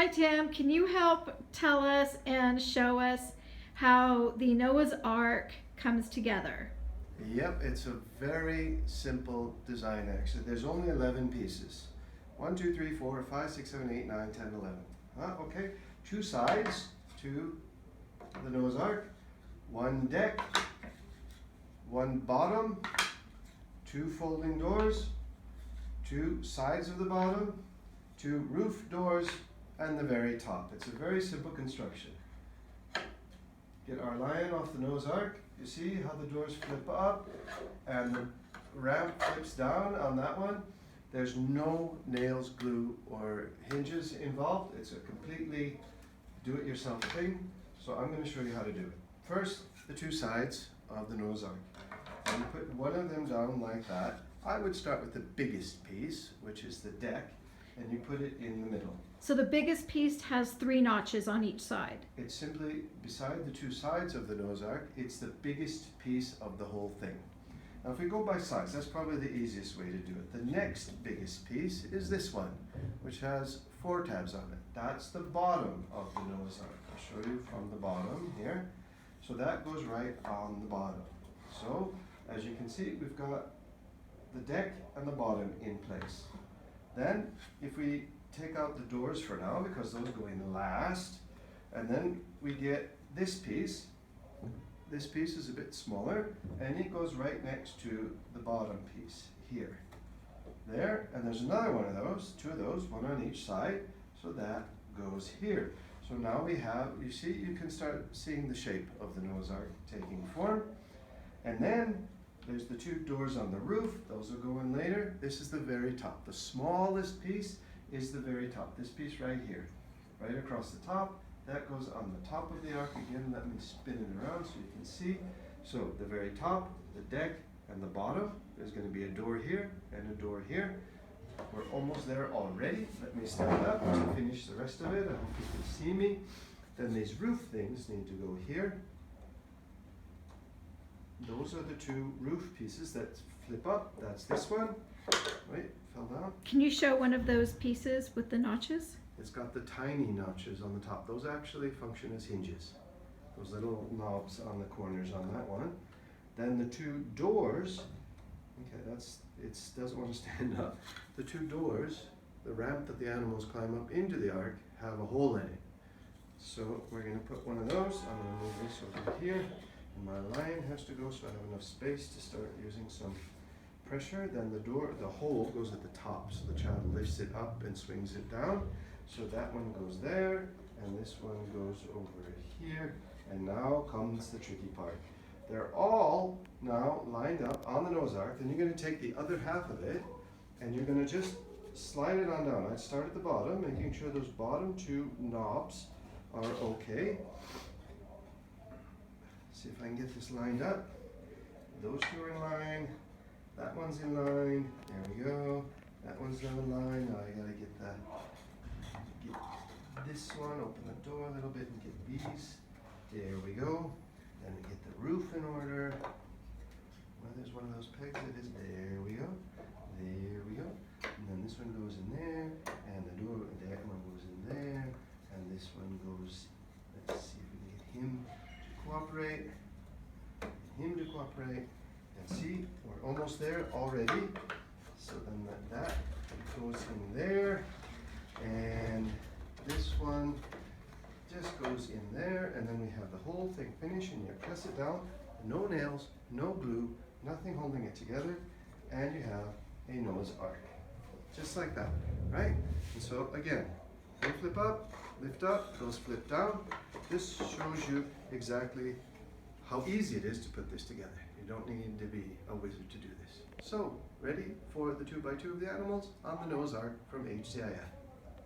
Hi Tim, can you help tell us and show us how the Noah's Ark comes together? Yep, it's a very simple design actually. There's only 11 pieces. 1, 2, 3, 4, 5, 6, 7, 8, 9, 10, 11. Okay, two sides to the Noah's Ark, one deck, one bottom, two folding doors, two sides of the bottom, two roof doors, and the very top. It's a very simple construction. Get our line off the Noah's Ark. You see how the doors flip up and the ramp flips down on that one. There's no nails, glue, or hinges involved. It's a completely do-it-yourself thing. So I'm going to show you how to do it. First, the two sides of the Noah's Ark. And you put one of them down like that. I would start with the biggest piece, which is the deck, and you put it in the middle. So the biggest piece has 3 notches on each side. It's simply beside the two sides of the Noah's Ark, it's the biggest piece of the whole thing. Now if we go by size, that's probably the easiest way to do it. The next biggest piece is this one, which has 4 tabs on it. That's the bottom of the Noah's Ark. I'll show you from the bottom here. So that goes right on the bottom. So as you can see, we've got the deck and the bottom in place. Then if we take out the doors for now, because those go in last, and then we get this piece. This piece is a bit smaller, and it goes right next to the bottom piece here. There, and there's another one of those, 2 of those, one on each side, so that goes here. So now we have, you see, you can start seeing the shape of the Noah's Ark taking form. And then there's the 2 doors on the roof, those will go in later. This is the very top. The smallest piece is the very top, this piece right here, right across the top. That goes on the top of the ark again. Let me spin it around so you can see. So the very top, the deck, and the bottom, there's going to be a door here and a door here. We're almost there already. Let me stand up to finish the rest of it. I hope you can see me. Then these roof things need to go here. Those are the 2 roof pieces that flip up. That's this one. Wait, fell down. Can you show one of those pieces with the notches? It's got the tiny notches on the top. Those actually function as hinges. Those little knobs on the corners on that one. Then the 2 doors, okay, it doesn't want to stand up. The 2 doors, the ramp that the animals climb up into the ark, have a hole in it. So we're going to put one of those. I'm going to move this over here. And my line has to go so I have enough space to start using some pressure. Then the hole goes at the top, so the child lifts it up and swings it down. So that one goes there, and this one goes over here, and now comes the tricky part. They're all now lined up on the Noah's Ark. Then you're going to take the other half of it, and you're going to just slide it on down. I'd start at the bottom, making sure those bottom 2 knobs are okay. See if I can get this lined up. Those 2 are in line. That one's in line. There we go. That one's now in line. Now I gotta get this one, open the door a little bit and get these. There we go. Then we get the roof in order. Well, there's one of those pegs. It is. There we go. There we go. And then this one goes in there, and the door, that one goes in there, and this one goes. Let's see if we can get him to cooperate. Him to cooperate. And see, we're almost there already. So then that goes in there, and this one just goes in there, and then we have the whole thing finished, and you press it down, no nails, no glue, nothing holding it together, and you have a Noah's Ark. Just like that, right? And so again, they flip up, lift up, those flip down. This shows you exactly how easy it is to put this together. You don't need to be a wizard to do this. So, ready for the 2x2 of the animals on the Noah's Ark from HDIF.